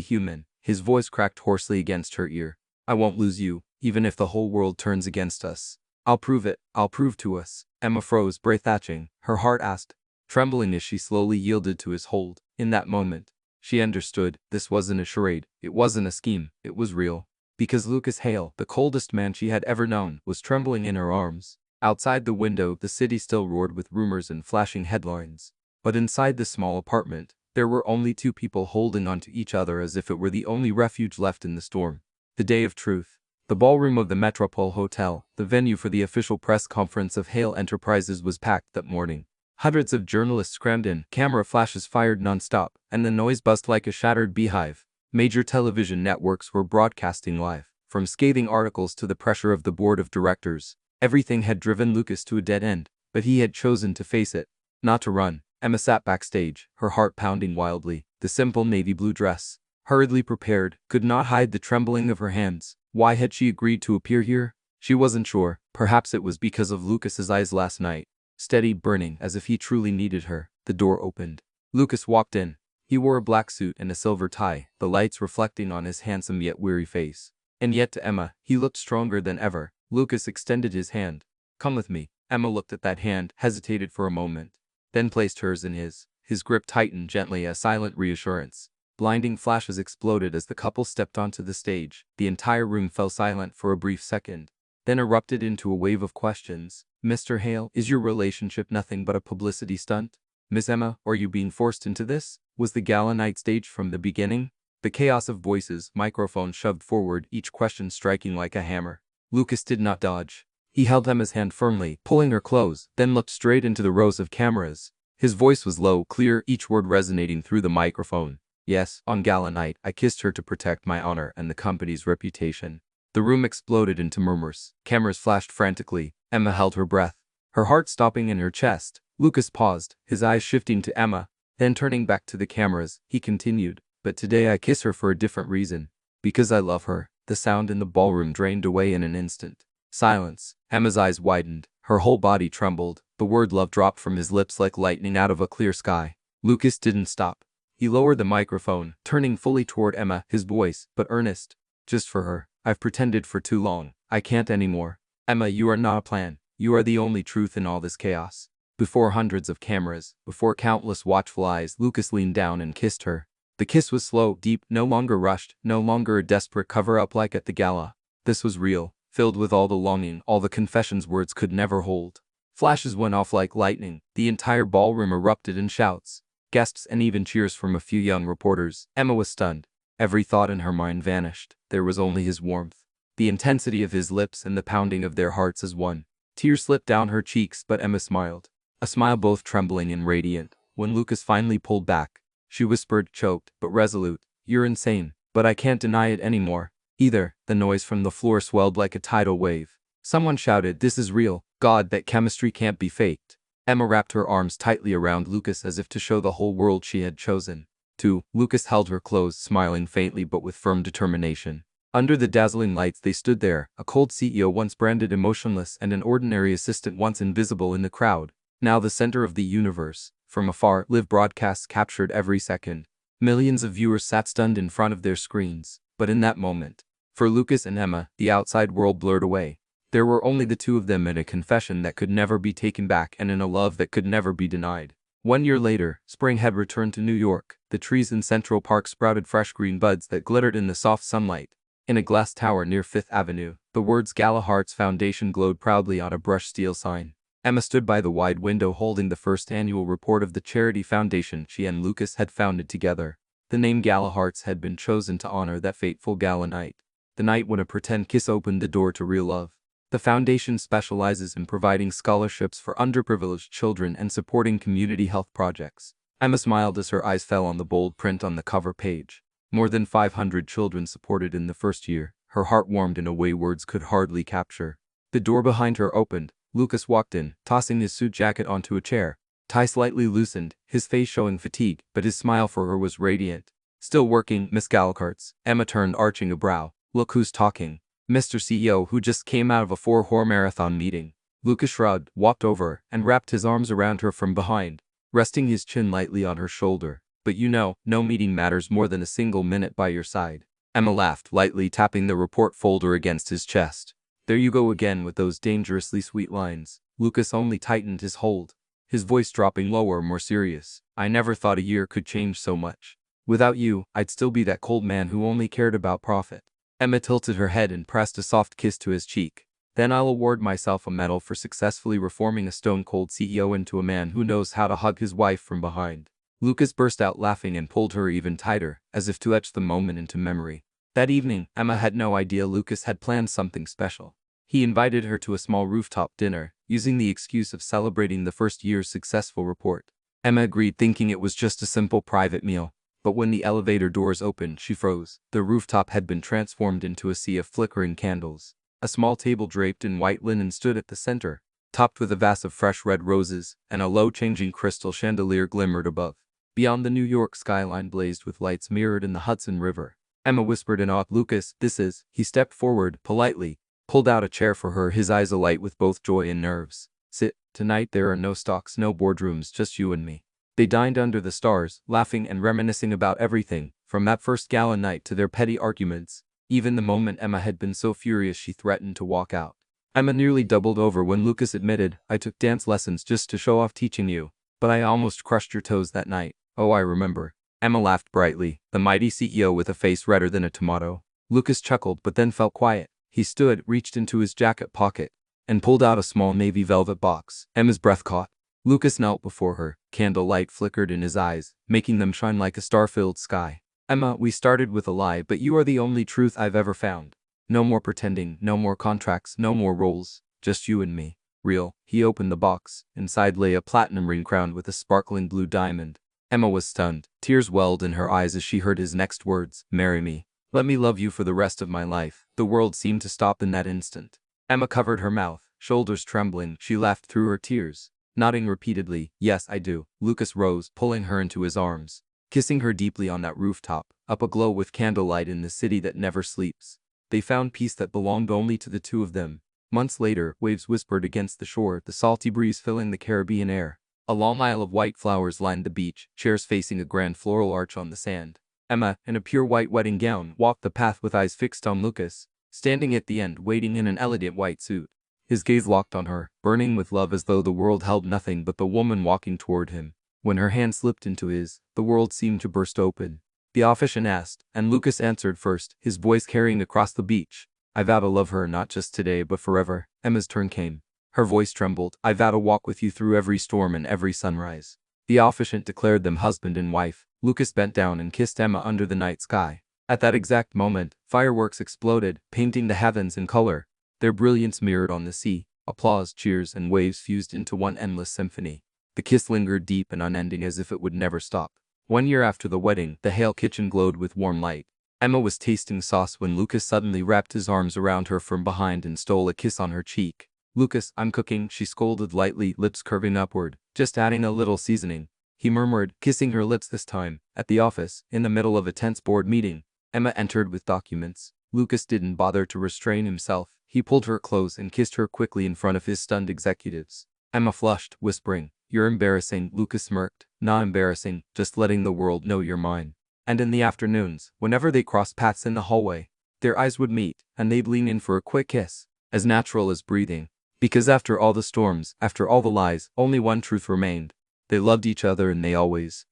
human. His voice cracked hoarsely against her ear. I won't lose you, even if the whole world turns against us. I'll prove it. I'll prove to us. Emma froze, breath-catching. Her heart asked, trembling as she slowly yielded to his hold. In that moment, she understood. This wasn't a charade. It wasn't a scheme. It was real. Because Lucas Hale, the coldest man she had ever known, was trembling in her arms. Outside the window, the city still roared with rumors and flashing headlines. But inside the small apartment, there were only 2 people holding onto each other as if it were the only refuge left in the storm. The day of truth. The ballroom of the Metropole Hotel, the venue for the official press conference of Hale Enterprises, was packed that morning. Hundreds of journalists crammed in, camera flashes fired non-stop, and the noise buzzed like a shattered beehive. Major television networks were broadcasting live. From scathing articles to the pressure of the board of directors, everything had driven Lucas to a dead end, but he had chosen to face it, not to run. Emma sat backstage, her heart pounding wildly. The simple navy blue dress, hurriedly prepared, could not hide the trembling of her hands. Why had she agreed to appear here? She wasn't sure. Perhaps it was because of Lucas's eyes last night, steady, burning, as if he truly needed her. The door opened. Lucas walked in. He wore a black suit and a silver tie, the lights reflecting on his handsome yet weary face. And yet to Emma, he looked stronger than ever. Lucas extended his hand. Come with me. Emma looked at that hand, hesitated for a moment, then placed hers in his. His grip tightened gently, a silent reassurance. Blinding flashes exploded as the couple stepped onto the stage. The entire room fell silent for a brief second, then erupted into a wave of questions. Mr. Hale, is your relationship nothing but a publicity stunt? Miss Emma, are you being forced into this? Was the gala night staged from the beginning? The chaos of voices, microphones shoved forward, each question striking like a hammer. Lucas did not dodge. He held Emma's hand firmly, pulling her close, then looked straight into the rows of cameras. His voice was low, clear, each word resonating through the microphone. Yes, on gala night, I kissed her to protect my honor and the company's reputation. The room exploded into murmurs. Cameras flashed frantically. Emma held her breath, her heart stopping in her chest. Lucas paused, his eyes shifting to Emma. Then turning back to the cameras, he continued, but today I kiss her for a different reason. Because I love her. The sound in the ballroom drained away in an instant. Silence. Emma's eyes widened. Her whole body trembled. The word love dropped from his lips like lightning out of a clear sky. Lucas didn't stop. He lowered the microphone, turning fully toward Emma, his voice, but earnest. Just for her. I've pretended for too long. I can't anymore. Emma, you are not a plan. You are the only truth in all this chaos. Before hundreds of cameras, before countless watchful eyes, Lucas leaned down and kissed her. The kiss was slow, deep, no longer rushed, no longer a desperate cover-up like at the gala. This was real, filled with all the longing, all the confessions words could never hold. Flashes went off like lightning. The entire ballroom erupted in shouts, gasps, and even cheers from a few young reporters. Emma was stunned. Every thought in her mind vanished. There was only his warmth, the intensity of his lips, and the pounding of their hearts as one. Tears slipped down her cheeks, but Emma smiled. A smile both trembling and radiant. When Lucas finally pulled back, she whispered, choked, but resolute, "You're insane, but I can't deny it anymore." Either. The noise from the floor swelled like a tidal wave. Someone shouted, "This is real. God, that chemistry can't be faked." Emma wrapped her arms tightly around Lucas as if to show the whole world she had chosen. Too. Lucas held her close, smiling faintly but with firm determination. Under the dazzling lights they stood there, a cold CEO once branded emotionless and an ordinary assistant once invisible in the crowd. Now the center of the universe. From afar, live broadcasts captured every second. Millions of viewers sat stunned in front of their screens. But in that moment, for Lucas and Emma, the outside world blurred away. There were only the two of them in a confession that could never be taken back and in a love that could never be denied. 1 year later, spring had returned to New York. The trees in Central Park sprouted fresh green buds that glittered in the soft sunlight. In a glass tower near Fifth Avenue, the words Gala Hearts Foundation glowed proudly on a brushed steel sign. Emma stood by the wide window holding the first annual report of the charity foundation she and Lucas had founded together. The name Gala Hearts had been chosen to honor that fateful gala night. The night when a pretend kiss opened the door to real love. The foundation specializes in providing scholarships for underprivileged children and supporting community health projects. Emma smiled as her eyes fell on the bold print on the cover page. More than 500 children supported in the first year. Her heart warmed in a way words could hardly capture. The door behind her opened. Lucas walked in, tossing his suit jacket onto a chair. Tie slightly loosened, his face showing fatigue, but his smile for her was radiant. Still working, Miss Gallicarts? Emma turned, arching a brow. Look who's talking. Mr. CEO, who just came out of a 4-hour marathon meeting. Lucas shrugged, walked over, and wrapped his arms around her from behind, resting his chin lightly on her shoulder. But you know, no meeting matters more than a single minute by your side. Emma laughed, lightly tapping the report folder against his chest. There you go again with those dangerously sweet lines. Lucas only tightened his hold, his voice dropping lower, more serious. I never thought a year could change so much. Without you, I'd still be that cold man who only cared about profit. Emma tilted her head and pressed a soft kiss to his cheek. Then I'll award myself a medal for successfully reforming a stone-cold CEO into a man who knows how to hug his wife from behind. Lucas burst out laughing and pulled her even tighter, as if to etch the moment into memory. That evening, Emma had no idea Lucas had planned something special. He invited her to a small rooftop dinner, using the excuse of celebrating the first year's successful report. Emma agreed, thinking it was just a simple private meal. But when the elevator doors opened, she froze. The rooftop had been transformed into a sea of flickering candles. A small table draped in white linen stood at the center, topped with a vase of fresh red roses, and a low-changing crystal chandelier glimmered above. Beyond, the New York skyline blazed with lights mirrored in the Hudson River. Emma whispered in awe, Lucas, this is... He stepped forward, politely, pulled out a chair for her, his eyes alight with both joy and nerves. Sit. Tonight there are no stocks, no boardrooms, just you and me. They dined under the stars, laughing and reminiscing about everything, from that first gala night to their petty arguments. Even the moment Emma had been so furious she threatened to walk out. Emma nearly doubled over when Lucas admitted, I took dance lessons just to show off teaching you, but I almost crushed your toes that night. Oh, I remember. Emma laughed brightly, the mighty CEO with a face redder than a tomato. Lucas chuckled but then felt quiet. He stood, reached into his jacket pocket, and pulled out a small navy velvet box. Emma's breath caught. Lucas knelt before her, candlelight flickered in his eyes, making them shine like a star-filled sky. Emma, we started with a lie, but you are the only truth I've ever found. No more pretending, no more contracts, no more roles, just you and me. Real. He opened the box. Inside lay a platinum ring crowned with a sparkling blue diamond. Emma was stunned. Tears welled in her eyes as she heard his next words, marry me. Let me love you for the rest of my life. The world seemed to stop in that instant. Emma covered her mouth, shoulders trembling. She laughed through her tears, nodding repeatedly, yes, I do. Lucas rose, pulling her into his arms, kissing her deeply on that rooftop, up aglow with candlelight in the city that never sleeps. They found peace that belonged only to the two of them. Months later, waves whispered against the shore, the salty breeze filling the Caribbean air. A long aisle of white flowers lined the beach, chairs facing a grand floral arch on the sand. Emma, in a pure white wedding gown, walked the path with eyes fixed on Lucas, standing at the end, waiting in an elegant white suit. His gaze locked on her, burning with love as though the world held nothing but the woman walking toward him. When her hand slipped into his, the world seemed to burst open. The officiant asked, and Lucas answered first, his voice carrying across the beach. I vow to love her not just today but forever. Emma's turn came. Her voice trembled. I vow to walk with you through every storm and every sunrise. The officiant declared them husband and wife. Lucas bent down and kissed Emma under the night sky. At that exact moment, fireworks exploded, painting the heavens in color. Their brilliance mirrored on the sea. Applause, cheers, and waves fused into one endless symphony. The kiss lingered deep and unending as if it would never stop. 1 year after the wedding, the Hale kitchen glowed with warm light. Emma was tasting sauce when Lucas suddenly wrapped his arms around her from behind and stole a kiss on her cheek. Lucas, I'm cooking, she scolded lightly, lips curving upward. Just adding a little seasoning, he murmured, kissing her lips this time. At the office, in the middle of a tense board meeting, Emma entered with documents. Lucas didn't bother to restrain himself. He pulled her close and kissed her quickly in front of his stunned executives. Emma flushed, whispering, you're embarrassing. Lucas smirked, not embarrassing, just letting the world know you're mine. And in the afternoons, whenever they crossed paths in the hallway, their eyes would meet, and they'd lean in for a quick kiss, as natural as breathing. Because after all the storms, after all the lies, only one truth remained. They loved each other and they always